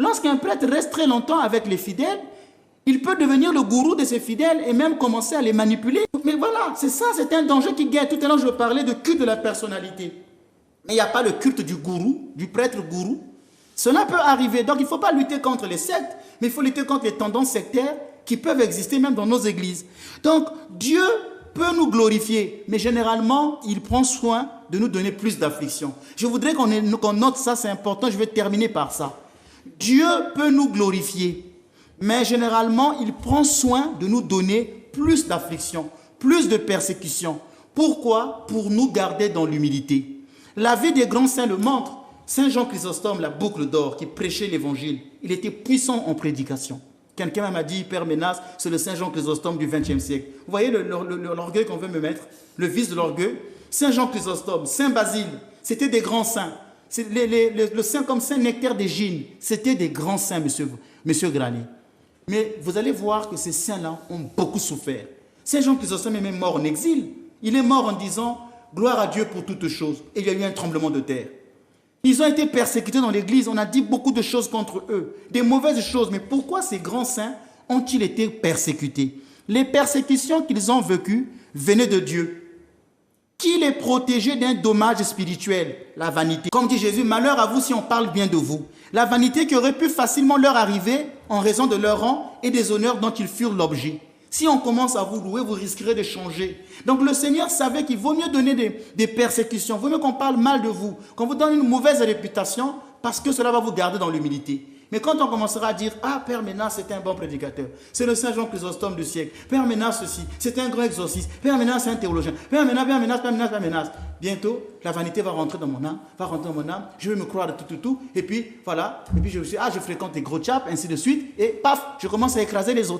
Lorsqu'un prêtre reste très longtemps avec les fidèles, il peut devenir le gourou de ses fidèles et même commencer à les manipuler. Mais voilà, c'est ça, c'est un danger qui guette. Tout à l'heure, je parlais de culte de la personnalité. Mais il n'y a pas le culte du gourou, du prêtre gourou. Cela peut arriver. Donc, il ne faut pas lutter contre les sectes, mais il faut lutter contre les tendances sectaires qui peuvent exister même dans nos églises. Donc, Dieu peut nous glorifier, mais généralement, il prend soin de nous donner plus d'affliction. Je voudrais qu'on note ça, c'est important, je vais terminer par ça. Dieu peut nous glorifier, mais généralement, il prend soin de nous donner plus d'affliction, plus de persécution. Pourquoi? Pour nous garder dans l'humilité. La vie des grands saints le montre. Saint Jean Chrysostome, la boucle d'or, qui prêchait l'évangile, il était puissant en prédication. Quelqu'un m'a dit, Père Ménas, c'est le Saint Jean Chrysostome du XXe siècle. Vous voyez l'orgueil qu'on veut me mettre, le vice de l'orgueil. Saint Jean Chrysostome, Saint Basile, c'était des grands saints. Le saint comme Saint Nectaire d'Égine, c'était des grands saints, monsieur Granier. Mais vous allez voir que ces saints-là ont beaucoup souffert. Saint Jean Chrysostome est même mort en exil. Il est mort en disant, gloire à Dieu pour toutes choses. Et il y a eu un tremblement de terre. Ils ont été persécutés dans l'église, on a dit beaucoup de choses contre eux, des mauvaises choses. Mais pourquoi ces grands saints ont-ils été persécutés? Les persécutions qu'ils ont vécues venaient de Dieu, qui les protégeait d'un dommage spirituel, la vanité. Comme dit Jésus, malheur à vous si on parle bien de vous. La vanité qui aurait pu facilement leur arriver en raison de leur rang et des honneurs dont ils furent l'objet. Si on commence à vous louer, vous risquerez de changer. Donc le Seigneur savait qu'il vaut mieux donner des persécutions, il vaut mieux qu'on parle mal de vous, qu'on vous donne une mauvaise réputation, parce que cela va vous garder dans l'humilité. Mais quand on commencera à dire, ah, Père Ménas, c'était un bon prédicateur, c'est le Saint Jean Chrysostome du siècle, Père Ménas, ceci, c'était un grand exorciste, Père Ménas, c'est un théologien, Père Ménas, Père Ménas, Père Ménas, Père Ménas. Bientôt, la vanité va rentrer dans mon âme, je vais me croire de tout, et puis voilà, et puis je fréquente les gros chaps, ainsi de suite, et paf, je commence à écraser les autres.